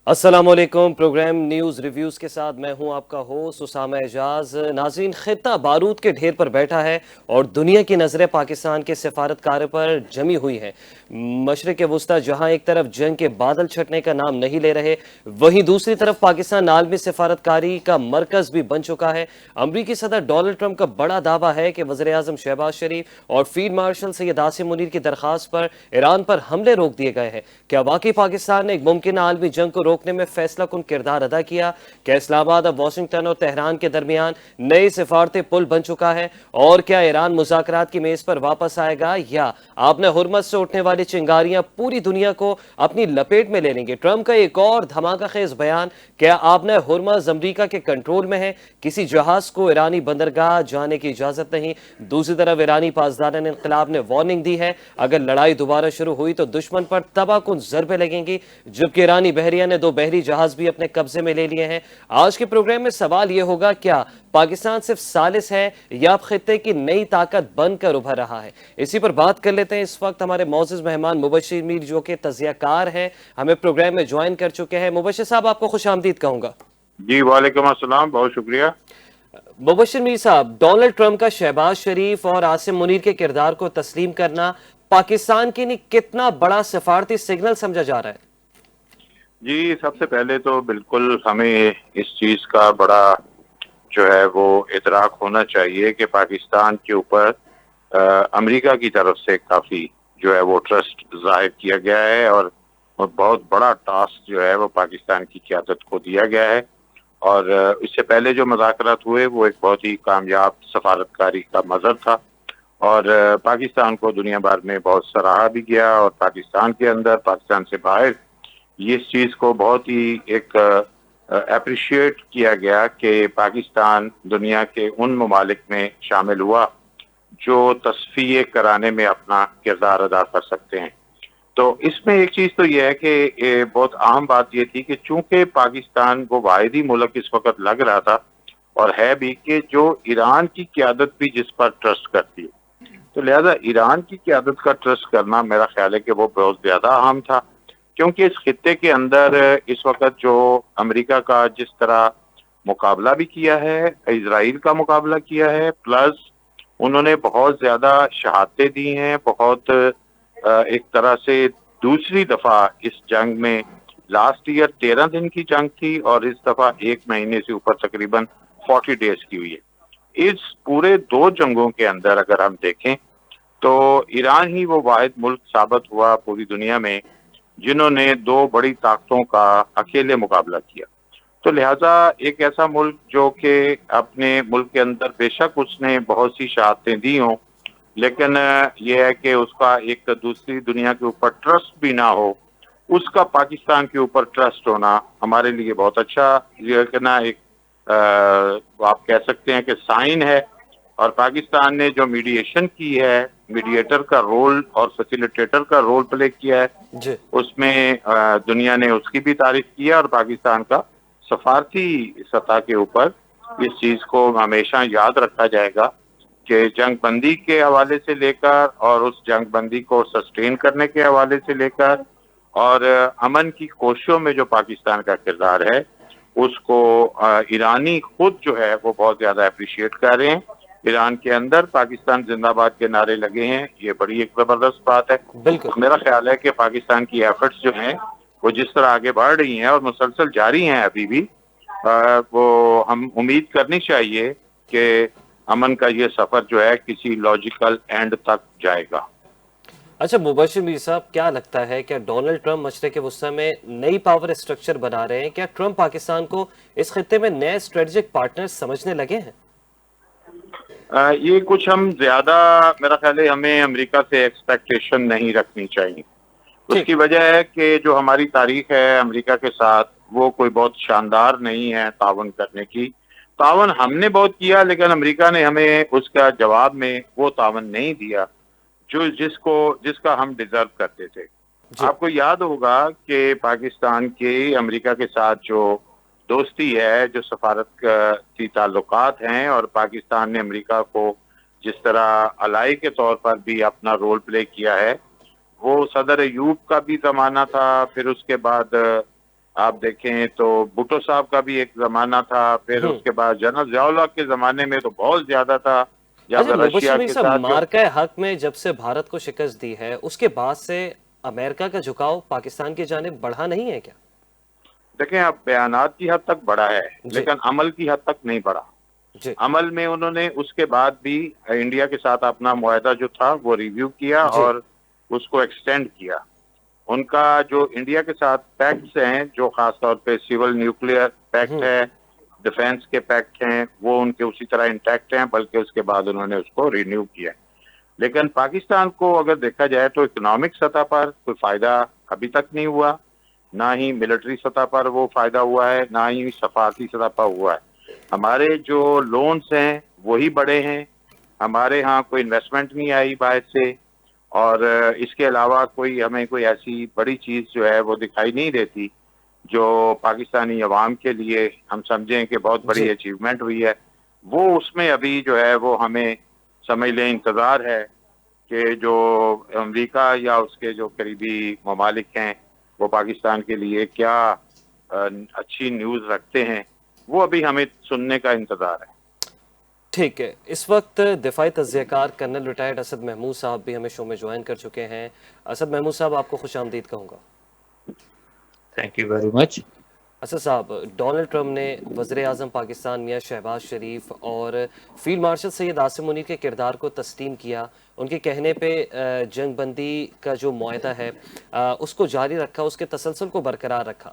السلام علیکم۔ Programme news reviews کے ساتھ میں ہوں آپ کا ہوسٹ اسامہ اعجاز۔ ناظرین، خطہ بارود کے ڈھیر پر بیٹھا ہے اور دنیا کی نظریں پاکستان کے سفارتکار پر جمی ہوئی ہیں۔ مشرق وسطی جہاں ایک طرف جنگ کے بادل چھٹنے کا نام نہیں لے رہے، وہیں دوسری طرف پاکستان عالمی سفارتکاری کا مرکز بھی بن چکا ہے۔ امریکی صدر ڈونلڈ ٹرمپ کا بڑا دعویٰ ہے کہ وزیر اعظم شہباز شریف اور فیلڈ مارشل سید عاصم منیر کی درخواست پر ایران پر حملے روک دیے گئے ہیں۔ کیا واقعی پاکستان نے ایک ممکنہ عالمی جنگ کو روکنے میں فیصلہ کن کردار ادا کیا؟ کیا اسلام آباد اب واشنگٹن اور تہران کے درمیان نئے سفارتی پل بن چکا ہے؟ اور کیا ایران مذاکرات کی میز پر واپس آئے گا، یا آپ نے ہرمز سے اٹھنے والی چنگاریاں پوری دنیا کو اپنی لپیٹ میں لے لیں گے؟ ٹرمپ کا ایک اور دھماکہ خیز بیان، کیا آپ نے ہرمز امریکہ کے کنٹرول میں ہے، کسی جہاز کو ایرانی بندرگاہ جانے کی اجازت نہیں۔ دوسری طرف ایرانی پاسداران انقلاب نے وارننگ دی ہے، اگر لڑائی دوبارہ شروع ہوئی تو دشمن پر تباہ کن ضربیں لگیں گی، جبکہ ایرانی بحریہ نے 2 بحری جہاز بھی اپنے قبضے میں لے لیے ہیں۔ آج کے پروگرام میں سوال یہ ہوگا، کیا پاکستان صرف ثالث ہے یا اب خطے کی نئی طاقت بن کر ابھر رہا ہے؟ اسی پر بات کر لیتے ہیں۔ اس وقت ہمارے معزز مہمان مبشر میر، جو کہ تجزیہ کار ہیں، ہمیں پروگرام میں جوائن کر چکے ہیں۔ مبشر صاحب، آپ کو خوش آمدید کہوں گا۔ جی وعلیکم السلام، بہت شکریہ۔ مبشر میر صاحب، ڈونلڈ ٹرمپ کا شہباز شریف اور عاصم منیر کے کردار کو تسلیم کرنا پاکستان کے لیے کتنا بڑا سفارتی سگنل سمجھا جا رہا ہے؟ جی سب سے پہلے تو بالکل ہمیں اس چیز کا بڑا جو ہے وہ ادراک ہونا چاہیے کہ پاکستان کے اوپر امریکہ کی طرف سے کافی جو ہے وہ ٹرسٹ ظاہر کیا گیا ہے، اور بہت بڑا ٹاسک جو ہے وہ پاکستان کی قیادت کو دیا گیا ہے۔ اور اس سے پہلے جو مذاکرات ہوئے وہ ایک بہت ہی کامیاب سفارتکاری کا مظہر تھا، اور پاکستان کو دنیا بھر میں بہت سراہا بھی گیا، اور پاکستان کے اندر، پاکستان سے باہر یہ اس چیز کو بہت ہی ایک اپریشیٹ کیا گیا کہ پاکستان دنیا کے ان ممالک میں شامل ہوا جو تصفیہ کرانے میں اپنا کردار ادا کر سکتے ہیں۔ تو اس میں ایک چیز تو یہ ہے کہ بہت اہم بات یہ تھی کہ چونکہ پاکستان وہ واحد ہی ملک اس وقت لگ رہا تھا اور ہے بھی کہ جو ایران کی قیادت بھی جس پر ٹرسٹ کرتی ہے، تو لہذا ایران کی قیادت کا ٹرسٹ کرنا میرا خیال ہے کہ وہ بہت زیادہ اہم تھا، کیونکہ اس خطے کے اندر اس وقت جو امریکہ کا جس طرح مقابلہ بھی کیا ہے، اسرائیل کا مقابلہ کیا ہے، پلس انہوں نے بہت زیادہ شہادتیں دی ہیں، بہت ایک طرح سے دوسری دفعہ اس جنگ میں، لاسٹ ایئر 13 دن کی جنگ تھی اور اس دفعہ 1 مہینے سے اوپر تقریباً 40 ڈیز کی ہوئی ہے۔ اس پورے 2 جنگوں کے اندر اگر ہم دیکھیں تو ایران ہی وہ واحد ملک ثابت ہوا پوری دنیا میں جنہوں نے 2 بڑی طاقتوں کا اکیلے مقابلہ کیا۔ تو لہٰذا ایک ایسا ملک جو کہ اپنے ملک کے اندر بے شک اس نے بہت سی شہادتیں دی ہوں، لیکن یہ ہے کہ اس کا ایک دوسری دنیا کے اوپر ٹرسٹ بھی نہ ہو، اس کا پاکستان کے اوپر ٹرسٹ ہونا ہمارے لیے بہت اچھا یہ کہنا ایک آپ کہہ سکتے ہیں کہ سائن ہے۔ اور پاکستان نے جو میڈیشن کی ہے، میڈیٹر کا رول اور فیسیلیٹیٹر کا رول پلے کیا ہے، جی، اس میں دنیا نے اس کی بھی تعریف کی ہے، اور پاکستان کا سفارتی سطح کے اوپر اس چیز کو ہمیشہ یاد رکھا جائے گا کہ جنگ بندی کے حوالے سے لے کر اور اس جنگ بندی کو سسٹین کرنے کے حوالے سے لے کر اور امن کی کوششوں میں جو پاکستان کا کردار ہے، اس کو ایرانی خود جو ہے وہ بہت زیادہ اپریشیٹ کر رہے ہیں۔ ایران کے اندر پاکستان زندہ باد کے نعرے لگے ہیں، یہ بڑی ایک زبردست بات ہے۔ بالکل۔ میرا خیال ہے کہ پاکستان کی ایفرٹس جو ہیں وہ جس طرح آگے بڑھ رہی ہیں اور مسلسل جاری ہیں ابھی بھی، وہ ہم امید کرنی چاہیے کہ امن کا یہ سفر جو ہے کسی لاجیکل اینڈ تک جائے گا۔ اچھا مبشر میر صاحب، کیا لگتا ہے کیا ڈونلڈ ٹرمپ مشرق وسطی میں نئی پاور اسٹرکچر بنا رہے ہیں؟ کیا ٹرمپ پاکستان کو اس خطے میں نئے اسٹریٹجک پارٹنر سمجھنے لگے ہیں؟ یہ کچھ ہم زیادہ میرا خیال ہے ہمیں امریکہ سے ایکسپیکٹیشن نہیں رکھنی چاہیے۔ اس ٹھیک۔ کی وجہ ہے کہ جو ہماری تاریخ ہے امریکہ کے ساتھ وہ کوئی بہت شاندار نہیں ہے تعاون کرنے کی۔ تعاون ہم نے بہت کیا، لیکن امریکہ نے ہمیں اس کا جواب میں وہ تعاون نہیں دیا جس کا ہم ڈیزرو کرتے تھے۔ جی، آپ کو یاد ہوگا کہ پاکستان کے امریکہ کے ساتھ جو دوستی ہے، جو سفارت کی تعلقات ہیں، اور پاکستان نے امریکہ کو جس طرح الائی کے طور پر بھی اپنا رول پلے کیا ہے، وہ صدر ایوب کا بھی زمانہ تھا، پھر اس کے بعد آپ دیکھیں تو بھٹو صاحب کا بھی ایک زمانہ تھا، پھر اس کے بعد جنرل ضیاء الحق کے زمانے میں تو بہت زیادہ تھا، جب اچھا مبشر رشیا میر کے صاحب، ساتھ جو مارکہ حق میں جب سے بھارت کو شکست دی ہے اس کے بعد سے امریکہ کا جھکاؤ پاکستان کی جانب بڑھا نہیں ہے کیا؟ دیکھیں اب بیانات کی حد تک بڑھا ہے جی لیکن عمل کی حد تک نہیں بڑھا. جی عمل میں انہوں نے اس کے بعد بھی انڈیا کے ساتھ اپنا معاہدہ جو تھا وہ ریویو کیا جی اور اس کو ایکسٹینڈ کیا. ان کا جو انڈیا کے ساتھ پیکٹس ہیں، جو خاص طور پہ سول نیوکلیئر پیکٹ ہے، ڈیفینس کے پیکٹ ہیں، وہ ان کے اسی طرح انٹیکٹ ہیں، بلکہ اس کے بعد انہوں نے اس کو رینیو کیا. لیکن پاکستان کو اگر دیکھا جائے تو اکنامک سطح پر کوئی فائدہ ابھی تک نہیں ہوا، نہ ہی ملٹری سطح پر وہ فائدہ ہوا ہے، نہ ہی سفارتی سطح پر ہوا ہے. ہمارے جو لونز ہیں وہی بڑے ہیں، ہمارے ہاں کوئی انویسٹمنٹ نہیں آئی باہر سے، اور اس کے علاوہ ہمیں کوئی ایسی بڑی چیز جو ہے وہ دکھائی نہیں دیتی جو پاکستانی عوام کے لیے ہم سمجھیں کہ بہت جی بڑی اچیومنٹ ہوئی ہے. وہ اس میں ابھی جو ہے وہ ہمیں سمجھ لیں انتظار ہے کہ جو امریکہ یا اس کے جو قریبی ممالک ہیں وہ پاکستان کے لیے کیا اچھی نیوز رکھتے ہیں، وہ ابھی ہمیں سننے کا انتظار ہے. ٹھیک ہے. اس وقت دفاعی تجزیہ کار کرنل ریٹائرڈ اسد محمود صاحب بھی ہمیں شو میں جوائن کر چکے ہیں. اسد محمود صاحب، آپ کو خوش آمدید کہوں گا. Thank you very much. Asad صاحب، ڈونلڈ ٹرمپ نے وزیر اعظم پاکستان میاں شہباز شریف اور فیلڈ مارشل سید عاصم منیر کے کردار کو تسلیم کیا. ان کے کہنے پہ جنگ بندی کا جو معاہدہ ہے اس کو جاری رکھا، اس کے تسلسل کو برقرار رکھا.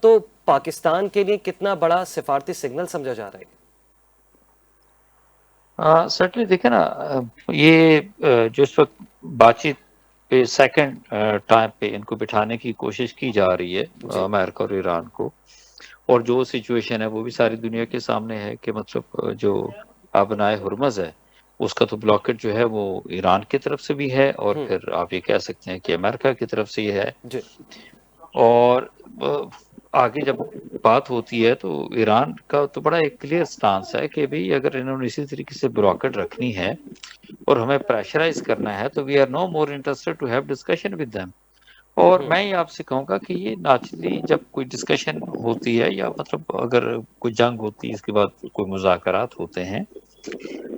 تو پاکستان کے لیے کتنا بڑا سفارتی سگنل سمجھا جا رہا ہے؟ سرٹنلی دیکھیں نا، یہ جو اس وقت بات چیت پہ سیکنڈ ٹائم پہ ان کو بٹھانے کی کوشش کی جا رہی ہے جی امریکہ اور ایران کو، اور جو سچویشن ہے وہ بھی ساری دنیا کے سامنے ہے کہ مطلب جو آبنائے ہرمز ہے اس کا تو بلاکٹ جو ہے وہ ایران کی طرف سے بھی ہے، اور پھر آپ یہ کہہ سکتے ہیں کہ امریکہ کی طرف سے یہ ہے. جی اور آگے جب بات ہوتی ہے تو ایران کا تو بڑا ایک کلیئر سٹانس ہے کہ بھئی اگر انہوں نے اسی طریقے سے بلاکٹ رکھنی ہے اور ہمیں پریشرائز کرنا ہے تو we are no more interested to have discussion with them. اور میں یہ آپ سے کہوں گا کہ یہ نیچرلی جب کوئی ڈسکشن ہوتی ہے یا مطلب اگر کوئی جنگ ہوتی ہے اس کے بعد کوئی مذاکرات ہوتے ہیں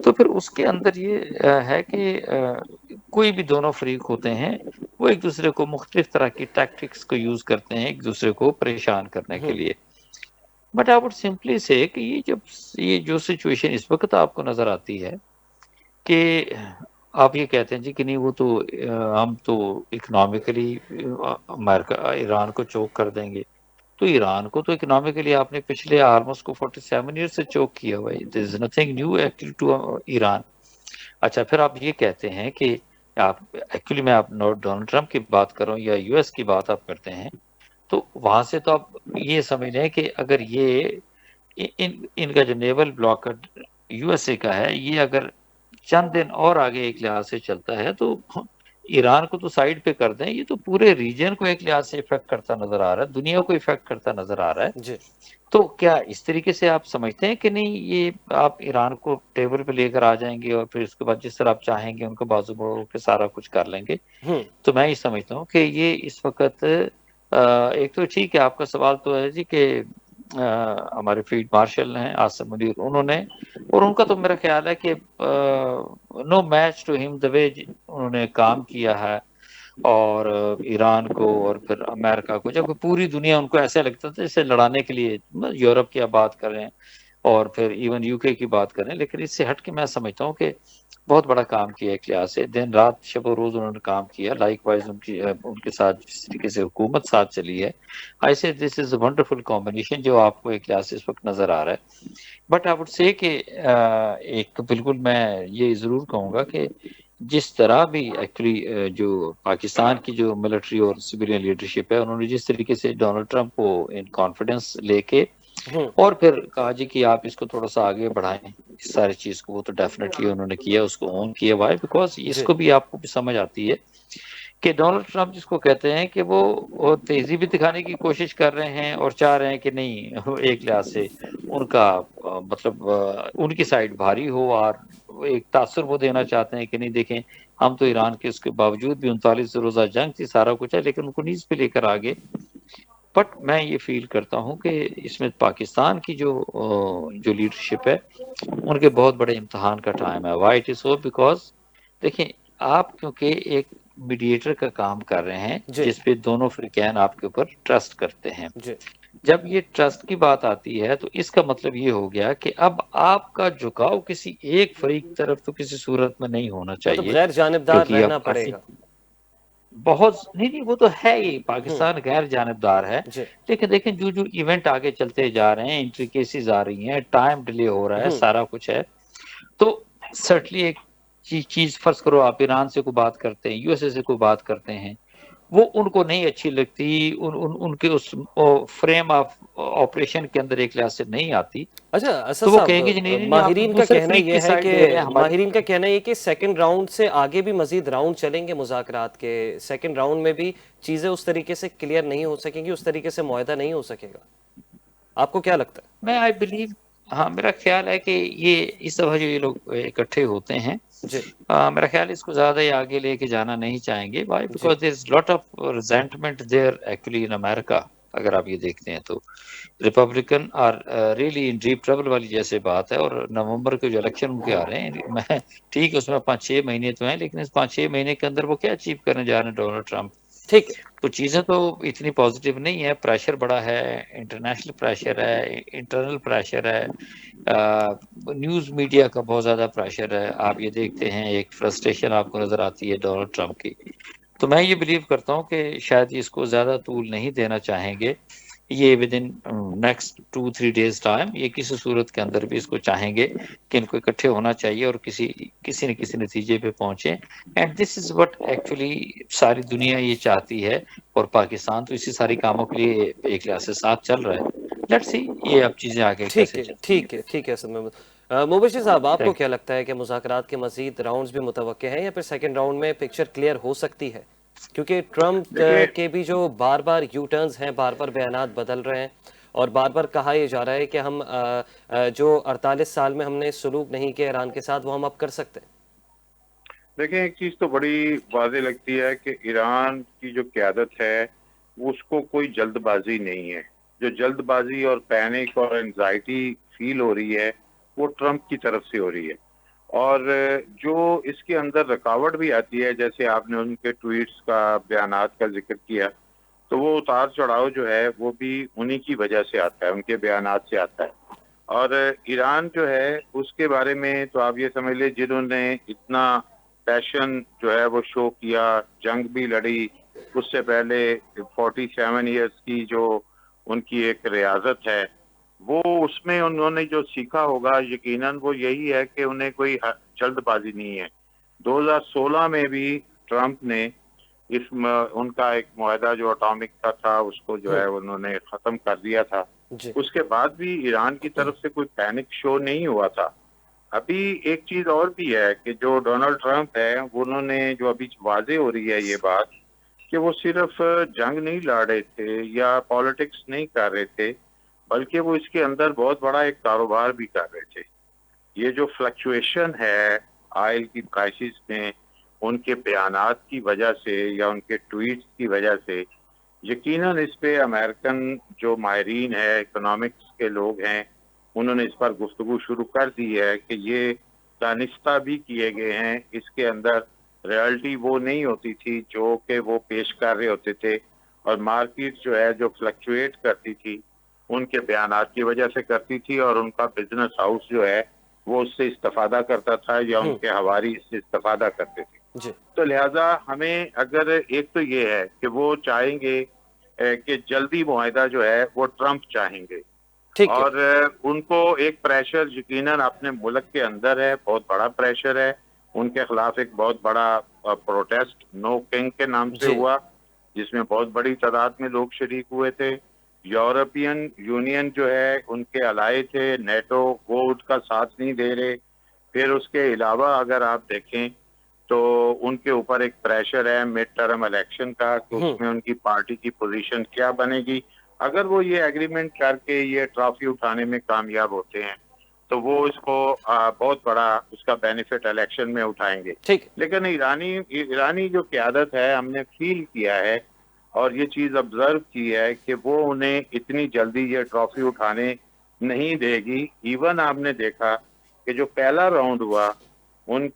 تو پھر اس کے اندر یہ ہے کہ کوئی بھی دونوں فریق ہوتے ہیں وہ ایک دوسرے کو مختلف طرح کی ٹیکٹکس کو یوز کرتے ہیں ایک دوسرے کو پریشان کرنے کے لیے. بٹ آئی وڈ سمپلی سے کہ یہ جو سچویشن اس وقت آپ کو نظر آتی ہے کہ آپ یہ کہتے ہیں جی کہ نہیں وہ تو ہم تو اکنامکلی امریکہ ایران کو چوک کر دیں گے. تو ایران کو تو اکنامکلی آپ نے پچھلے آلموسٹ کو 47 ایئر سے چوک کیا ہوا ہے. There is nothing new actually to Iran. اچھا پھر آپ یہ کہتے ہیں کہ آپ ایکچولی میں آپ ڈونلڈ ٹرمپ کی بات کر رہا ہوں یا یو ایس کی بات آپ کرتے ہیں تو وہاں سے تو آپ یہ سمجھ لیں کہ اگر یہ ان کا جو نیول بلاکٹ یو ایس اے کا ہے یہ اگر چند دن اور آگے ایک لحاظ سے چلتا ہے تو ایران کو تو سائڈ پہ کر دیں، یہ تو پورے ریجن کو ایک لحاظ سے افیکٹ کرتا نظر آ رہا ہے، دنیا کو افیکٹ کرتا نظر آ رہا ہے. جی تو کیا اس طریقے سے آپ سمجھتے ہیں کہ نہیں یہ آپ ایران کو ٹیبل پہ لے کر آ جائیں گے اور پھر اس کے بعد جس طرح آپ چاہیں گے ان کو بازو موڑ کے سارا کچھ کر لیں گے؟ تو میں یہ سمجھتا ہوں کہ یہ اس وقت ایک تو ٹھیک ہے آپ کا سوال تو ہے جی کہ ہمارے فیلڈ مارشل ہیں عاصم منیر، انہوں نے اور ان کا تو میرا خیال ہے کہ نو میچ ٹو ہم دا وے انہوں نے کام کیا ہے اور ایران کو اور پھر امریکہ کو، جب پوری دنیا ان کو ایسے لگتا تھا جیسے لڑانے کے لیے یورپ کی آپ بات کر رہے ہیں اور پھر ایون یو کے کی بات کریں. لیکن اس سے ہٹ کے میں سمجھتا ہوں کہ بہت بڑا کام کیا ایک لحاظ سے، دن رات شب و روز انہوں نے کام کیا. لائک وائز ان کے ساتھ جس طریقے سے حکومت ساتھ چلی ہے ایسے دس از اے ونڈرفل کمبینیشن جو آپ کو ایک لحاظ سے اس وقت نظر آ رہا ہے. بٹ آئی وڈ سے کہ ایک بالکل میں یہ ضرور کہوں گا کہ جس طرح بھی ایکچولی جو پاکستان کی جو ملٹری اور سویلین لیڈرشپ ہے انہوں نے جس طریقے سے ڈونلڈ ٹرمپ کو ان کانفیڈنس لے کے اور پھر کہا جی کہ آپ اس کو تھوڑا سا آگے بڑھائیں اس ساری چیز کو، وہ تو ڈیفینیٹلی انہوں نے کیا، اس کو اون کیا. وائی بیکاز اس جی کو بھی آپ کو بھی سمجھ آتی ہے کہ ڈونلڈ ٹرمپ جس کو کہتے ہیں کہ وہ تیزی بھی دکھانے کی کوشش کر رہے ہیں اور چاہ رہے ہیں کہ نہیں ایک لحاظ سے ان کا مطلب ان کی سائڈ بھاری ہو اور ایک تاثر وہ دینا چاہتے ہیں کہ نہیں دیکھیں ہم تو ایران کے اس کے باوجود بھی 39 روزہ جنگ تھی سارا کچھ ہے لیکن ان کو نیز پہ لے کر آگے بٹ میں یہ فیل کرتا ہوں کہ اس میں پاکستان کی جو لیڈرشپ ہے ان کے بہت بڑے امتحان کا ٹائم ہے. Why it is so? Because دیکھیں آپ کیونکہ ایک میڈیٹر کا کام کر رہے ہیں جی جس پہ دونوں فریقین آپ کے اوپر ٹرسٹ کرتے ہیں. جی. جب یہ ٹرسٹ کی بات آتی ہے تو اس کا مطلب یہ ہو گیا کہ اب آپ کا جھکاؤ کسی ایک فریق کی طرف تو کسی صورت میں نہیں ہونا مطلب چاہیے, غیر جانبدار کیونکہ رہنا اب پڑے کافی گا. بہت نہیں وہ تو ہے ہی, ہوں. پاکستان غیر جانبدار ہے. جی. لیکن دیکھیں جو ایونٹ آگے چلتے جا رہے ہیں, انٹری کیسز آ رہی ہیں, ٹائم ڈیلے ہو رہا ہے, ہوں. سارا کچھ ہے, تو سرٹنلی ایک چیز فرض کرو آپ ایران سے کوئی بات کرتے ہیں, یو ایس اے سے کوئی بات کرتے ہیں, وہ ان کو نہیں اچھی لگتی, ان کے اس فریم آف آپریشن کے اندر ایک لحاظ سے نہیں آتی, اچھا اسد تو وہ صاحب, کہیں گے نہیں نہیں آپ تو ماہرین کا دوسرے کہنا فریق یہ کی ہے سائڈ کہ لے رہے ہیں, ہماری ماہرین کا کہنا یہ کہ سیکنڈ راؤنڈ سے آگے بھی مزید راؤنڈ چلیں گے مذاکرات کے, سیکنڈ راؤنڈ میں بھی چیزیں اس طریقے سے کلیئر نہیں ہو سکیں گی, اس طریقے سے معاہدہ نہیں ہو سکے گا. آپ کو کیا لگتا میں آئی بلیو, ہاں میرا خیال ہے کہ یہ اس دفعہ جو یہ لوگ اکٹھے ہوتے ہیں, ہے؟ جی میرا خیال اس کو زیادہ ہی آگے لے کے جانا نہیں چاہیں گے. وائی؟ جی. Because there is lot of resentment there actually in America. اگر آپ یہ دیکھتے ہیں تو Republican are really in deep trouble والی جیسے بات ہے, اور نومبر کے جو الیکشن ان کے آ رہے ہیں, میں ٹھیک ہے اس میں 5-6 مہینے تو ہیں, لیکن اس 5-6 مہینے کے اندر وہ کیا اچیو کرنے جا رہے ہیں ڈونلڈ ٹرمپ؟ ٹھیک ہے. تو چیزیں تو اتنی پازیٹیو نہیں ہے, پریشر بڑا ہے, انٹرنیشنل پریشر ہے, انٹرنل پریشر ہے, نیوز میڈیا کا بہت زیادہ پریشر ہے. آپ یہ دیکھتے ہیں ایک فرسٹریشن آپ کو نظر آتی ہے ڈونلڈ ٹرمپ کی. تو میں یہ بلیو کرتا ہوں کہ شاید اس کو زیادہ طول نہیں دینا چاہیں گے, یہ with in next 2-3 days time یہ کسی صورت کے اندر بھی اس کو چاہیں گے کہ ان کو اکٹھے ہونا چاہیے اور کسی نہ کسی نتیجے پہ پہنچے. And this is what actually ساری دنیا یہ چاہتی ہے, اور پاکستان تو اسی ساری کاموں کے لیے ایک لحاظ سے ساتھ چل رہا ہے. لیٹس سی یہ اب چیزیں آگے ٹھیک کیسے ہے چلتی ہیں. ٹھیک ہے ٹھیک ہے سر محمود. مبشر صاحب, آپ کو تھینک کیا لگتا ہے کہ مذاکرات کے مزید راؤنڈز بھی متوقع ہیں, یا پھر سیکنڈ راؤنڈ میں پکچر کلیئر ہو سکتی ہے؟ کیونکہ ٹرمپ دیکھیے کے بھی جو بار بار یو ٹرنز ہیں, بار بار بیانات بدل رہے ہیں, اور بار بار کہا یہ جا رہا ہے کہ ہم جو 48 سال میں ہم نے سلوک نہیں کیا ایران کے ساتھ, وہ ہم اب کر سکتے ہیں. دیکھیں, ایک چیز تو بڑی واضح لگتی ہے کہ ایران کی جو قیادت ہے اس کو کوئی جلد بازی نہیں ہے. جو جلد بازی اور پینک اور انزائٹی فیل ہو رہی ہے وہ ٹرمپ کی طرف سے ہو رہی ہے, اور جو اس کے اندر رکاوٹ بھی آتی ہے, جیسے آپ نے ان کے ٹویٹس کا, بیانات کا ذکر کیا, تو وہ اتار چڑھاؤ جو ہے وہ بھی انہی کی وجہ سے آتا ہے, ان کے بیانات سے آتا ہے. اور ایران جو ہے اس کے بارے میں تو آپ یہ سمجھ لیں, جنہوں نے اتنا پیشن جو ہے وہ شو کیا, جنگ بھی لڑی, اس سے پہلے 47 ایئرس کی جو ان کی ایک ریاضت ہے, وہ اس میں انہوں نے جو سیکھا ہوگا یقیناً وہ یہی ہے کہ انہیں کوئی جلد بازی نہیں ہے. 2016 میں بھی ٹرمپ نے ان کا ایک معاہدہ جو اٹامک کا تھا اس کو جو ہے انہوں نے ختم کر دیا تھا. جی اس کے بعد بھی ایران کی طرف سے کوئی پینک شو نہیں ہوا تھا. ابھی ایک چیز اور بھی ہے کہ جو ڈونلڈ ٹرمپ ہے, انہوں نے جو ابھی واضح ہو رہی ہے یہ بات کہ وہ صرف جنگ نہیں لڑ رہے تھے یا پالیٹکس نہیں کر رہے تھے, بلکہ وہ اس کے اندر بہت بڑا ایک کاروبار بھی کر رہے تھے. یہ جو فلکچویشن ہے آئل کی پرائسز میں, ان کے بیانات کی وجہ سے یا ان کے ٹویٹس کی وجہ سے, یقیناً اس پہ امریکن جو ماہرین ہیں, اکنامکس کے لوگ ہیں, انہوں نے اس پر گفتگو شروع کر دی ہے کہ یہ دانستہ بھی کیے گئے ہیں. اس کے اندر ریالٹی وہ نہیں ہوتی تھی جو کہ وہ پیش کر رہے ہوتے تھے, اور مارکیٹ جو ہے جو فلکچویٹ کرتی تھی ان کے بیانات کی وجہ سے کرتی تھی, اور ان کا بزنس ہاؤس جو ہے وہ اس سے استفادہ کرتا تھا یا ان کے ہواری اس سے استفادہ کرتے تھے. جی تو لہٰذا ہمیں اگر ایک تو یہ ہے کہ وہ چاہیں گے کہ جلدی معاہدہ جو ہے وہ ٹرمپ چاہیں گے, ٹھیک ہے. اور ان کو ایک پریشر یقیناً اپنے ملک کے اندر ہے, بہت بڑا پریشر ہے. ان کے خلاف ایک بہت بڑا پروٹیسٹ نو کنگ کے نام سے جی ہوا, جس میں بہت بڑی تعداد میں لوگ شریک ہوئے تھے. یورپین یونین جو ہے ان کے الائے تھے, نیٹو, وہ ان کا ساتھ نہیں دے رہے. پھر اس کے علاوہ اگر آپ دیکھیں تو ان کے اوپر ایک پریشر ہے مڈ ٹرم الیکشن کا, کہ اس میں ان کی پارٹی کی پوزیشن کیا بنے گی. اگر وہ یہ ایگریمنٹ کر کے یہ ٹرافی اٹھانے میں کامیاب ہوتے ہیں تو وہ اس کو بہت بڑا اس کا بینیفٹ الیکشن میں اٹھائیں گے. ٹھیک ہے. لیکن ایرانی جو قیادت ہے, ہم نے فیل کیا ہے اور یہ چیز آبزرو کی ہے کہ وہ انہیں اتنی جلدی یہ ٹرافی اٹھانے نہیں دے گی. ایون آپ نے دیکھا کہ جو پہلا راؤنڈ ہوا ان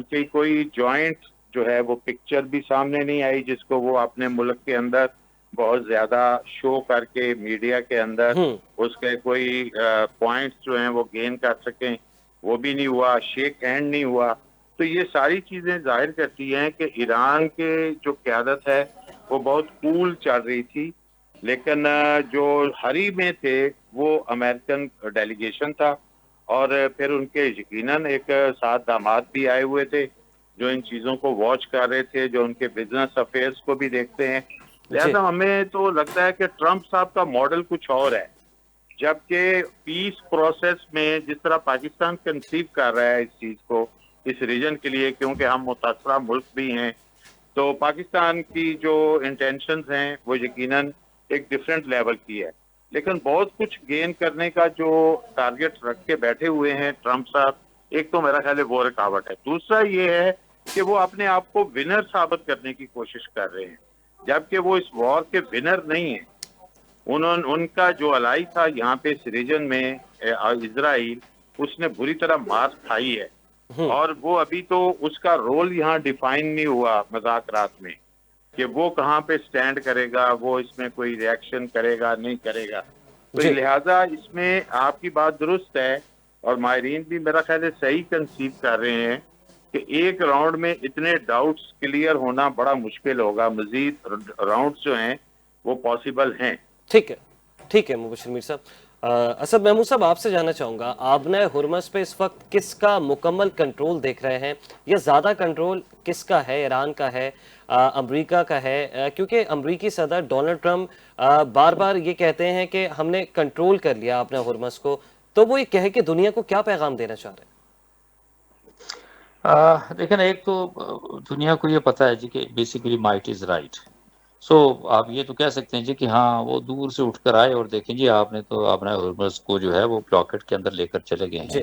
کی کوئی جوائنٹ جو ہے وہ پکچر بھی سامنے نہیں آئی جس کو وہ اپنے ملک کے اندر بہت زیادہ شو کر کے میڈیا کے اندر ہوں اس کے کوئی پوائنٹس جو ہیں وہ گین کر سکیں, وہ بھی نہیں ہوا. شیک ہینڈ نہیں ہوا. تو یہ ساری چیزیں ظاہر کرتی ہیں کہ ایران کے جو قیادت ہے وہ بہت کول چل رہی تھی, لیکن جو حریف میں تھے وہ امریکن ڈیلیگیشن تھا, اور پھر ان کے یقیناً ایک ساتھ داماد بھی آئے ہوئے تھے جو ان چیزوں کو واچ کر رہے تھے, جو ان کے بزنس افیئرس کو بھی دیکھتے ہیں. جی لہذا ہمیں تو لگتا ہے کہ ٹرمپ صاحب کا ماڈل کچھ اور ہے, جبکہ پیس پروسیس میں جس طرح پاکستان کنسیو کر رہا ہے اس چیز کو اس ریجن کے لیے, کیونکہ ہم متاثرہ ملک بھی ہیں, تو پاکستان کی جو انٹینشنز ہیں وہ یقیناً ایک ڈفرینٹ لیول کی ہے. لیکن بہت کچھ گین کرنے کا جو ٹارگٹ رکھ کے بیٹھے ہوئے ہیں ٹرمپ صاحب, ایک تو میرا خیال ہے وہ رکاوٹ ہے. دوسرا یہ ہے کہ وہ اپنے آپ کو ونر ثابت کرنے کی کوشش کر رہے ہیں, جبکہ وہ اس وار کے ونر نہیں ہیں. ان کا جو الائی تھا یہاں پہ اس ریجن میں اسرائیل, اس نے بری طرح مار کھائی ہے, اور وہ ابھی تو اس کا رول یہاں ڈیفائن نہیں ہوا مذاکرات میں کہ وہ کہاں پہ سٹینڈ کرے گا, وہ اس میں کوئی ری ایکشن کرے گا نہیں کرے گا. تو جی لہٰذا اس میں آپ کی بات درست ہے, اور ماہرین بھی میرا خیال ہے صحیح کنسیو کر رہے ہیں کہ ایک راؤنڈ میں اتنے ڈاؤٹس کلیئر ہونا بڑا مشکل ہوگا. مزید راؤنڈز جو ہیں وہ پاسبل ہیں. ٹھیک ہے مبشر میر صاحب. اسد محمود صاحب, آپ سے جاننا چاہوں گا, آبنہ ہرمز پہ اس وقت کس کا مکمل کنٹرول دیکھ رہے ہیں, یا زیادہ کنٹرول کس کا ہے؟ ایران کا ہے, امریکہ کا ہے؟ کیونکہ امریکی صدر ڈونلڈ ٹرمپ بار بار یہ کہتے ہیں کہ ہم نے کنٹرول کر لیا آبنہ ہرمز کو, تو وہ یہ کہے کہ دنیا کو کیا پیغام دینا چاہ رہے دیکھیں, ایک تو دنیا کو یہ پتا ہے جی کہ بیسیکلی مائٹ از رائٹ. سو آپ یہ تو کہہ سکتے ہیں جی کہ ہاں وہ دور سے اٹھ کر آئے اور دیکھیں جی آپ نے تو اپنا ہرمز کو جو ہے وہ بلاکٹ کے اندر لے کر چلے گئے ہیں, جی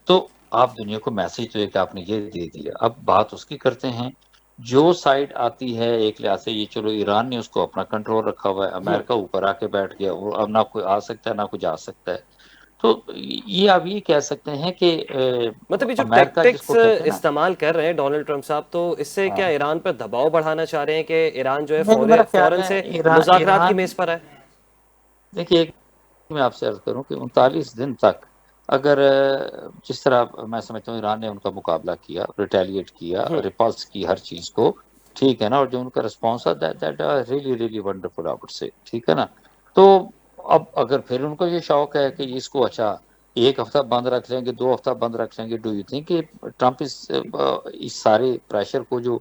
تو آپ دنیا کو میسج تو ایک آپ نے یہ دے دیا. اب بات اس کی کرتے ہیں جو سائڈ آتی ہے ایک لحاظ سے, یہ چلو ایران نے اس کو اپنا کنٹرول رکھا ہوا ہے, امریکہ اوپر آ کے بیٹھ گیا, اور اب نہ کوئی آ سکتا ہے نہ کوئی جا سکتا ہے. تو یہ آپ یہ کہہ سکتے ہیں کہ مطلب یہ جو امریکہ جس ٹیکٹکس کو کہتے ہیں نا, استعمال کر رہے ہیں ڈونلڈ ٹرمپ صاحب, تو اس سے کیا ایران پر دباؤ بڑھانا چاہ رہے ہیں کہ ایران جو ہے نہیں میرا خیال فوراً ہے سے مذاکرات کی ایران میز پر آئے؟ دیکھیے, ایک میں آپ سے عرض کروں کہ 39 دن تک اگر جس طرح میں سمجھتا ہوں ایران نے ان کا مقابلہ کیا, ریٹیلیٹ کیا, ریپلس کی ہر چیز کو, ٹھیک ہے نا, اور جو ان کا رسپانس ہے that really really wonderful I would سے, ٹھیک ہے نا. تو اب اگر پھر ان کو یہ شوق ہے کہ اس کو اچھا ایک ہفتہ بند رکھ لیں گے, 2 ہفتہ بند رکھ لیں گے, ڈو یو تھنک کہ ٹرمپ اس سارے پریشر کو جو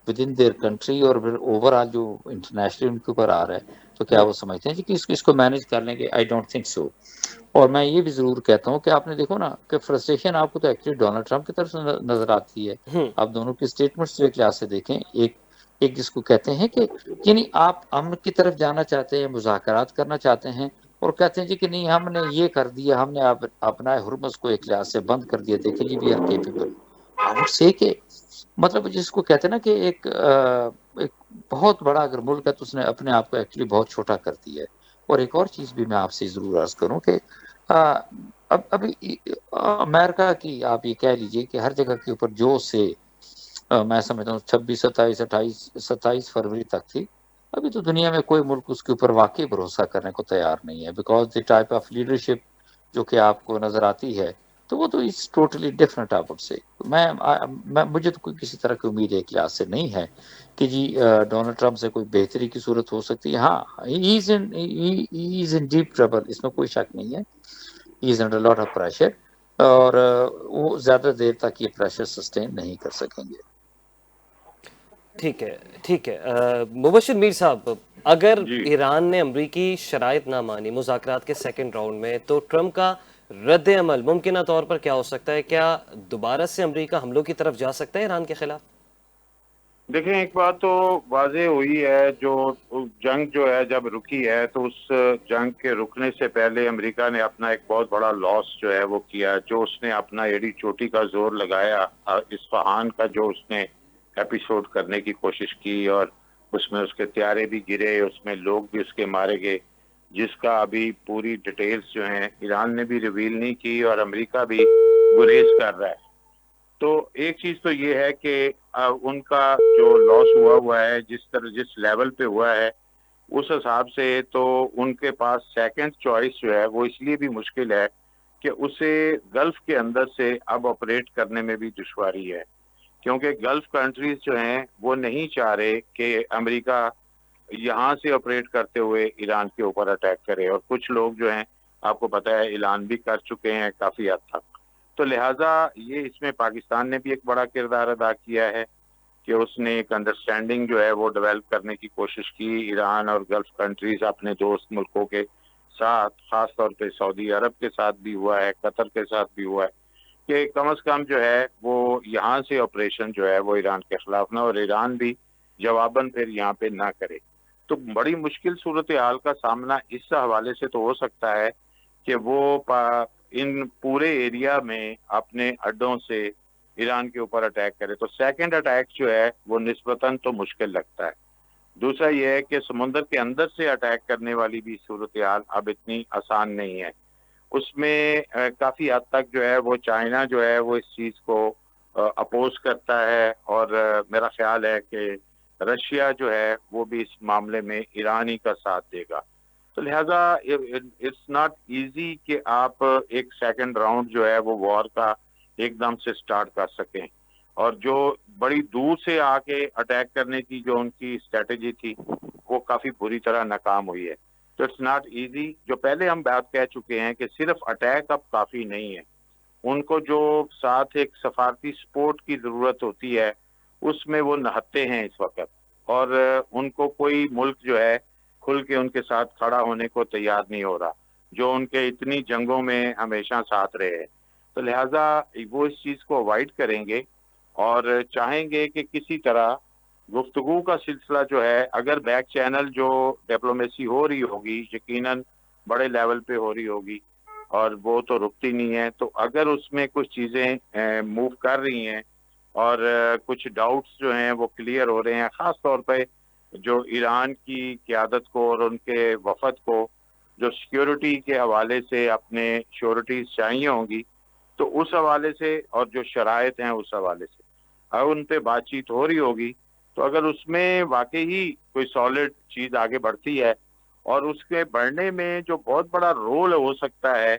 ود ان دیئر کنٹری اور پھر اوور آل جو انٹرنیشنلی ان کے اوپر آ رہا ہے, تو کیا وہ سمجھتے ہیں کہ اس کو مینج کر لیں گے؟ I don't think so. اور میں یہ بھی ضرور کہتا ہوں کہ آپ نے دیکھو نا کہ فرسٹریشن آپ کو تو ایکچولی ڈونلڈ ٹرمپ کی طرف سے نظر آتی ہے. آپ دونوں کی اسٹیٹمنٹس جو کلاس سے دیکھیں, ایک جس کو کہتے ہیں کہ یعنی آپ امن کی طرف جانا چاہتے ہیں, مذاکرات کرنا چاہتے ہیں, اور کہتے ہیں جی کہ نہیں ہم نے یہ کر دیا, ہم نے اپنا ہرمز کو ایک لحاظ سے بند کر دیا, دیکھیں جی we are capable. I would say کہ مطلب جس کو کہتے ہیں نا کہ ایک بہت بڑا اگر ملک ہے تو اس نے اپنے آپ کو ایکچولی بہت چھوٹا کر دیا ہے. اور ایک اور چیز بھی میں آپ سے ضرور عرض کروں کہ ابھی امریکہ کی آپ یہ کہہ لیجئے کہ ہر جگہ کے اوپر جو سے میں سمجھتا ہوں 26 27 فروری تک تھی, ابھی تو دنیا میں کوئی ملک اس کے اوپر واقعی بھروسہ کرنے کو تیار نہیں ہے, because the type of leadership جو کہ آپ کو نظر آتی ہے تو وہ تو اٹس ٹوٹلی ڈفرنٹ. آپ سے مجھے تو کوئی کسی طرح کی امید ایک لحاظ سے نہیں ہے کہ جی ڈونلڈ ٹرمپ سے کوئی بہتری کی صورت ہو سکتی ہے. ہاں ہی از ان ڈیپ ٹربل, اس میں کوئی شک نہیں ہے, he is under lot of pressure, اور وہ زیادہ دیر تک یہ پریشر سسٹین نہیں کر سکیں گے. ٹھیک ہے. مبشر میر صاحب, اگر جی ایران نے امریکی شرائط نہ مانی مذاکرات کے سیکنڈ راؤنڈ میں, تو ٹرمپ کا رد عمل ممکنہ طور پر کیا ہو سکتا ہے؟ کیا دوبارہ سے امریکہ حملوں کی طرف جا سکتا ہے ایران کے خلاف؟ دیکھیں, ایک بات تو واضح ہوئی ہے, جو جنگ جو ہے جب رکی ہے تو اس جنگ کے رکنے سے پہلے امریکہ نے اپنا ایک بہت بڑا لاس جو ہے وہ کیا, جو اس نے اپنا ایڑی چوٹی کا زور لگایا اصفہان کا جو اس نے ایپیسوڈ کرنے کی کوشش کی, اور اس میں اس کے طیارے بھی گرے, اس میں لوگ بھی اس کے مارے گئے, جس کا ابھی پوری ڈیٹیلز جو ہیں ایران نے بھی ریویل نہیں کی اور امریکہ بھی گریز کر رہا ہے. تو ایک چیز تو یہ ہے کہ ان کا جو لاس ہوا ہے جس لیول پہ ہوا ہے اس حساب سے تو ان کے پاس سیکنڈ چوائس جو ہے وہ اس لیے بھی مشکل ہے کہ اسے گلف کے اندر سے اب آپریٹ کرنے میں بھی دشواری ہے, کیونکہ گلف کنٹریز جو ہیں وہ نہیں چاہ رہے کہ امریکہ یہاں سے آپریٹ کرتے ہوئے ایران کے اوپر اٹیک کرے, اور کچھ لوگ جو ہیں آپ کو پتہ ہے اعلان بھی کر چکے ہیں کافی حد تک. تو لہٰذا یہ اس میں پاکستان نے بھی ایک بڑا کردار ادا کیا ہے کہ اس نے ایک انڈرسٹینڈنگ جو ہے وہ ڈیولپ کرنے کی کوشش کی ایران اور گلف کنٹریز اپنے دوست ملکوں کے ساتھ, خاص طور پہ سعودی عرب کے ساتھ بھی ہوا ہے, قطر کے ساتھ بھی ہوا ہے, کہ کم از کم جو ہے وہ یہاں سے آپریشن جو ہے وہ ایران کے خلاف نہ, اور ایران بھی جواباً پھر یہاں پہ نہ کرے. تو بڑی مشکل صورتحال کا سامنا اس حوالے سے تو ہو سکتا ہے کہ وہ ان پورے ایریا میں اپنے اڈوں سے ایران کے اوپر اٹیک کرے. تو سیکنڈ اٹیک جو ہے وہ نسبتاً تو مشکل لگتا ہے. دوسرا یہ ہے کہ سمندر کے اندر سے اٹیک کرنے والی بھی صورتحال اب اتنی آسان نہیں ہے. اس میں کافی حد تک جو ہے وہ چائنا جو ہے وہ اس چیز کو اپوز کرتا ہے, اور میرا خیال ہے کہ رشیا جو ہے وہ بھی اس معاملے میں ایرانی کا ساتھ دے گا. تو لہٰذا اٹس ناٹ ایزی کہ آپ ایک سیکنڈ راؤنڈ جو ہے وہ وار کا ایک دم سے سٹارٹ کر سکیں, اور جو بڑی دور سے آ کے اٹیک کرنے کی جو ان کی اسٹریٹجی تھی وہ کافی بری طرح ناکام ہوئی ہے. تو اٹس ناٹ ایزی. جو پہلے ہم بات کہہ چکے ہیں کہ صرف اٹیک اب کافی نہیں ہے, ان کو جو ساتھ ایک سفارتی سپورٹ کی ضرورت ہوتی ہے اس میں وہ نہتے ہیں اس وقت, اور ان کو کوئی ملک جو ہے کھل کے ان کے ساتھ کھڑا ہونے کو تیار نہیں ہو رہا, جو ان کے اتنی جنگوں میں ہمیشہ ساتھ رہے ہیں. تو لہٰذا وہ اس چیز کو اوائڈ کریں گے اور چاہیں گے کہ کسی طرح گفتگو کا سلسلہ جو ہے, اگر بیک چینل جو ڈپلومیسی ہو رہی ہوگی یقیناً بڑے لیول پہ ہو رہی ہوگی اور وہ تو رکتی نہیں ہے, تو اگر اس میں کچھ چیزیں موو کر رہی ہیں اور کچھ ڈاؤٹس جو ہیں وہ کلیئر ہو رہے ہیں, خاص طور پہ جو ایران کی قیادت کو اور ان کے وفد کو جو سیکیورٹی کے حوالے سے اپنے شیورٹیز چاہیے ہوں گی, تو اس حوالے سے اور جو شرائط ہیں اس حوالے سے اگر ان پہ بات چیت ہو رہی ہوگی, تو اگر اس میں واقعی ہی کوئی سالڈ چیز آگے بڑھتی ہے اور اس کے بڑھنے میں جو بہت بڑا رول ہو سکتا ہے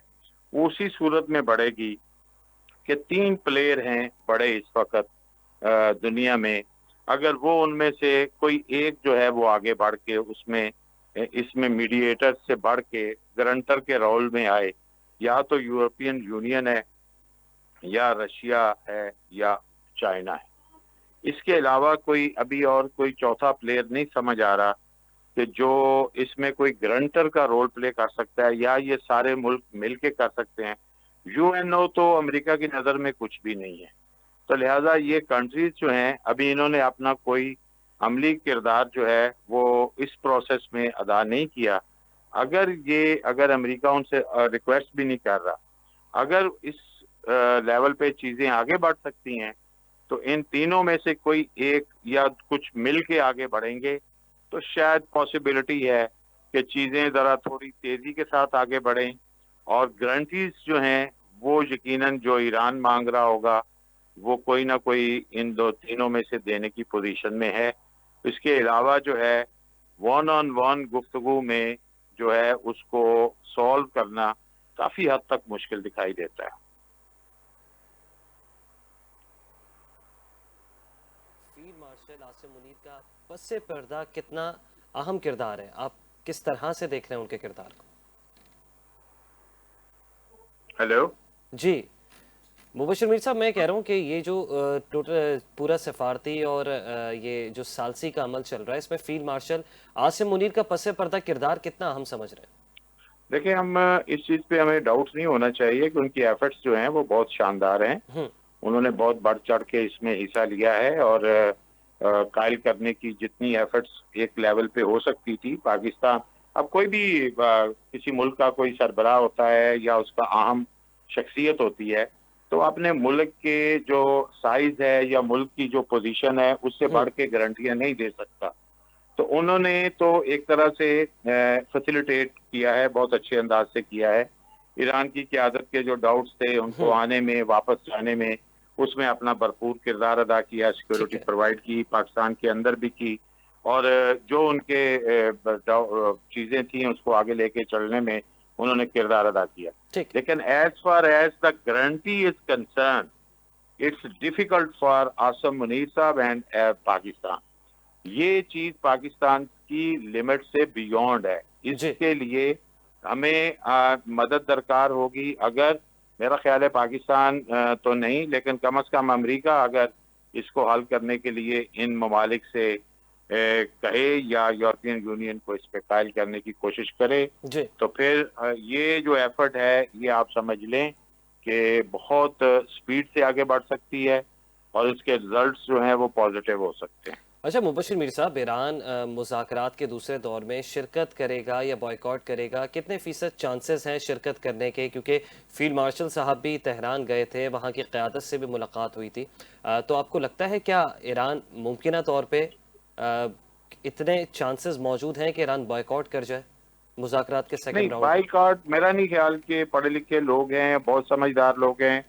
اسی صورت میں بڑھے گی کہ 3 پلیئر ہیں بڑے اس وقت دنیا میں, اگر وہ ان میں سے کوئی ایک جو ہے وہ آگے بڑھ کے اس میں میڈییٹر سے بڑھ کے گرنٹر کے رول میں آئے, یا تو یورپین یونین ہے یا رشیا ہے یا چائنا ہے. اس کے علاوہ کوئی ابھی اور کوئی چوتھا پلیئر نہیں سمجھ آ رہا کہ جو اس میں کوئی گرنٹر کا رول پلے کر سکتا ہے, یا یہ سارے ملک مل کے کر سکتے ہیں. یو این او تو امریکہ کی نظر میں کچھ بھی نہیں ہے, تو لہٰذا یہ کنٹریز جو ہیں ابھی انہوں نے اپنا کوئی عملی کردار جو ہے وہ اس پروسیس میں ادا نہیں کیا. اگر امریکہ ان سے ریکویسٹ بھی نہیں کر رہا, اگر اس لیول پہ چیزیں آگے بڑھ سکتی ہیں تو ان تینوں میں سے کوئی ایک یا کچھ مل کے آگے بڑھیں گے, تو شاید پاسبلٹی ہے کہ چیزیں ذرا تھوڑی تیزی کے ساتھ آگے بڑھیں, اور گارنٹیز جو ہیں وہ یقیناً جو ایران مانگ رہا ہوگا وہ کوئی نہ کوئی ان تینوں میں سے دینے کی پوزیشن میں ہے. اس کے علاوہ جو ہے ون آن ون گفتگو میں جو ہے اس کو سولو کرنا کافی حد تک مشکل دکھائی دیتا ہے. فیلڈ مارشل عاصم منیر کا پس پردہ کتنا اہم کردار ہے, آپ کس طرح سے دیکھ رہے ہیں ان کے کردار کو؟ ہیلو جی مبشر میر صاحب, میں کہہ رہا ہوں کہ یہ جو ٹوٹل پورا سفارتی اور یہ جو ثالثی کا عمل چل رہا ہے, اس میں فیلڈ مارشل عاصم منیر کا پس پردہ کردار کتنا اہم سمجھ رہے ہیں؟ دیکھیں, ہم اس چیز پہ ہمیں ڈاؤٹ نہیں ہونا چاہیے کہ ان کی ایفرٹس جو ہیں وہ بہت شاندار ہیں. انہوں نے بہت بڑھ چڑھ کے اس میں حصہ لیا ہے, اور قائل کرنے کی جتنی ایفرٹس ایک لیول پہ ہو سکتی تھی. پاکستان اب کوئی بھی کسی ملک کا کوئی سربراہ ہوتا ہے یا اس کا اہم شخصیت ہوتی ہے, تو اپنے ملک کے جو سائز ہے یا ملک کی جو پوزیشن ہے اس سے بڑھ کے گارنٹیاں نہیں دے سکتا. تو انہوں نے تو ایک طرح سے فیسیلیٹیٹ کیا ہے، بہت اچھے انداز سے کیا ہے. ایران کی قیادت کے جو ڈاؤٹس تھے ان کو آنے میں، واپس جانے میں، اس میں اپنا بھرپور کردار ادا کیا، ٹھیک سیکورٹی ہے. پرووائڈ کی، پاکستان کے اندر بھی کی، اور جو ان کے چیزیں تھیں اس کو آگے لے کے چلنے میں انہوں نے کردار ادا کیا. ٹھیک. لیکن as far as the guarantee is concern, it's difficult for Asim Munir صاحب اینڈ پاکستان. یہ چیز پاکستان کی لمٹ سے بیونڈ ہے. اس جی. کے لیے ہمیں مدد درکار ہوگی. اگر میرا خیال ہے پاکستان تو نہیں، لیکن کم از کم امریکہ اگر اس کو حل کرنے کے لیے ان ممالک سے کہے یا یورپین یونین کو اس پہ قائل کرنے کی کوشش کرے، جی. تو پھر یہ جو ایفرٹ ہے یہ آپ سمجھ لیں کہ بہت سپیڈ سے آگے بڑھ سکتی ہے، اور اس کے رزلٹس جو ہیں وہ پازیٹیو ہو سکتے ہیں. اچھا مبشر میر صاحب، ایران مذاکرات کے دوسرے دور میں شرکت کرے گا یا بائیکاٹ کرے گا؟ کتنے فیصد چانسز ہیں شرکت کرنے کے؟ کیونکہ فیلڈ مارشل صاحب بھی تہران گئے تھے، وہاں کی قیادت سے بھی ملاقات ہوئی تھی. تو آپ کو لگتا ہے کیا ایران ممکنہ طور پہ اتنے چانسز موجود ہیں کہ ایران بائیکاٹ کر جائے مذاکرات کے نہیں، سیکنڈ راؤنڈ میں؟ بائی کاٹ میرا نہیں خیال کہ پڑھے لکھے لوگ ہیں، بہت سمجھدار لوگ ہیں،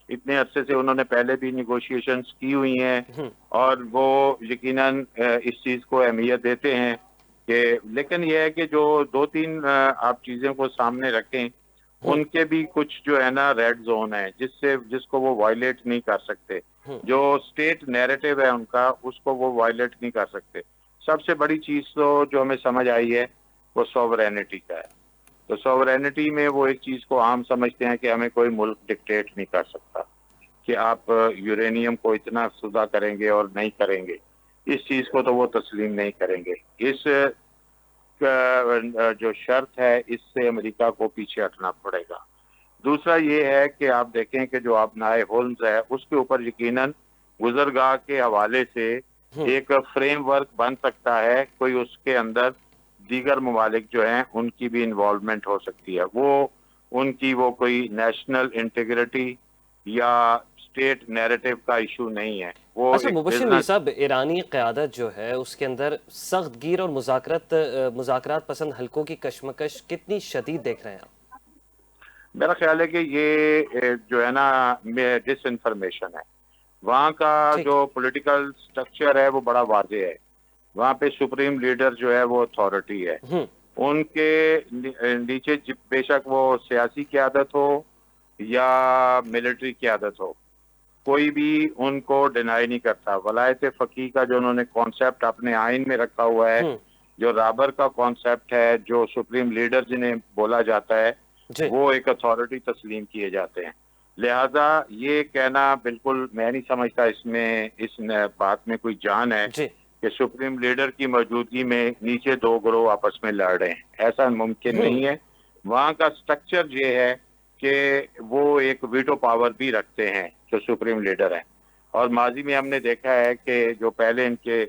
اتنے عرصے سے انہوں نے پہلے بھی نیگوشیشنز کی ہوئی ہیں، اور وہ یقیناً اس چیز کو اہمیت دیتے ہیں کہ، لیکن یہ ہے کہ جو دو تین آپ چیزوں کو سامنے رکھیں، ان کے بھی کچھ جو ہے نا ریڈ زون ہے جس کو وہ وائلیٹ نہیں کر سکتے. جو اسٹیٹ نیریٹو ہے ان کا، اس کو وہ وائلیٹ نہیں کر سکتے. سب سے بڑی چیز تو جو ہمیں سمجھ آئی ہے وہ سوورینٹی کا ہے. تو سوورینٹی میں وہ ایک چیز کو عام سمجھتے ہیں کہ ہمیں کوئی ملک ڈکٹیٹ نہیں کر سکتا کہ آپ یورینیم کو اتنا افزودہ کریں گے اور نہیں کریں گے. اس چیز کو تو وہ تسلیم نہیں کریں گے. اس جو شرط ہے اس سے امریکہ کو پیچھے ہٹنا پڑے گا. دوسرا یہ ہے کہ آپ دیکھیں کہ جو آپ نائے ہولمز ہے اس کے اوپر یقیناً گزرگاہ کے حوالے سے ایک فریم ورک بن سکتا ہے. کوئی اس کے اندر دیگر ممالک جو ہیں ان کی بھی انوالومنٹ ہو سکتی ہے. وہ ان کی وہ کوئی نیشنل انٹیگریٹی یا اسٹیٹ نیریٹو کا ایشو نہیں ہے، وہ اچھا ایک مبشر میر بزنس. صاحب، ایرانی قیادت جو ہے اس کے اندر سخت گیر اور مذاکرات پسند حلقوں کی کشمکش کتنی شدید دیکھ رہے ہیں آپ؟ میرا خیال ہے کہ یہ جو ہے نا ڈس انفارمیشن ہے. وہاں کا ٹھیک. جو پولیٹیکل سٹرکچر ہے وہ بڑا واضح ہے. وہاں پہ سپریم لیڈر جو ہے وہ اتھارٹی ہے. ان کے نیچے بے شک وہ سیاسی قیادت ہو یا ملٹری قیادت ہو، کوئی بھی ان کو ڈینائی نہیں کرتا. ولایت فقیہ کا جو انہوں نے کانسیپٹ اپنے آئین میں رکھا ہوا ہے، جو رابر کا کانسیپٹ ہے، جو سپریم لیڈر جنہیں بولا جاتا ہے، جی. وہ ایک اتھارٹی تسلیم کیے جاتے ہیں. لہذا یہ کہنا بالکل میں نہیں سمجھتا اس بات میں کوئی جان ہے جی. کہ سپریم لیڈر کی موجودگی میں نیچے دو گروہ آپس میں لڑ رہے ہیں. ایسا ممکن نہیں ہے. وہاں کا سٹرکچر یہ ہے کہ وہ ایک ویٹو پاور بھی رکھتے ہیں جو سپریم لیڈر ہیں. اور ماضی میں ہم نے دیکھا ہے کہ جو پہلے ان کے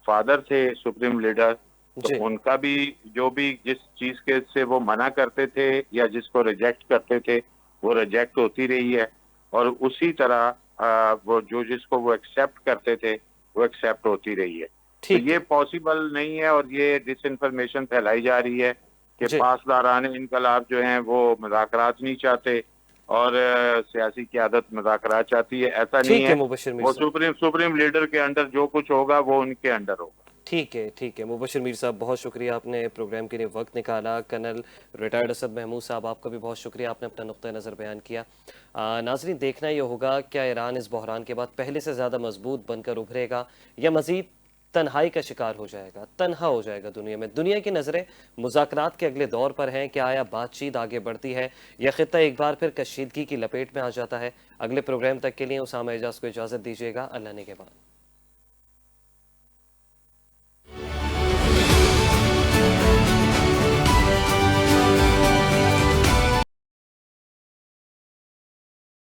فادر تھے سپریم لیڈر، تو جی. ان کا بھی جو بھی جس چیز کے سے وہ منع کرتے تھے یا جس کو ریجیکٹ کرتے تھے وہ ریجیکٹ ہوتی رہی ہے، اور اسی طرح وہ جس کو وہ ایکسیپٹ کرتے تھے وہ ایکسیپٹ ہوتی رہی ہے. تو ٹھیک یہ ہے. پاسبل نہیں ہے، اور یہ ڈس انفارمیشن پھیلائی جا رہی ہے کہ جی. پاسداران انقلاب جو ہیں وہ مذاکرات نہیں چاہتے اور سیاسی قیادت مذاکرات چاہتی ہے. ایسا نہیں ٹھیک ہے ہے. مبشر میر وہ صاحب. سپریم لیڈر کے انڈر جو کچھ ہوگا وہ ان کے انڈر ہوگا. ٹھیک ہے. ٹھیک ہے مبشر میر صاحب، بہت شکریہ، آپ نے پروگرام کے لیے وقت نکالا. کرنل ریٹائرڈ اسد محمود صاحب، آپ کا بھی بہت شکریہ، آپ نے اپنا نقطہ نظر بیان کیا. ناظرین، دیکھنا یہ ہوگا کیا ایران اس بحران کے بعد پہلے سے زیادہ مضبوط بن کر ابھرے گا یا مزید تنہائی کا شکار ہو جائے گا، تنہا ہو جائے گا دنیا میں. دنیا کی نظریں مذاکرات کے اگلے دور پر ہیں کہ آیا بات چیت آگے بڑھتی ہے یا خطہ ایک بار پھر کشیدگی کی لپیٹ میں آ جاتا ہے. اگلے پروگرام تک کے لیے اسامہ اعجاز کو اجازت دیجیے گا. اللہ نگہبان.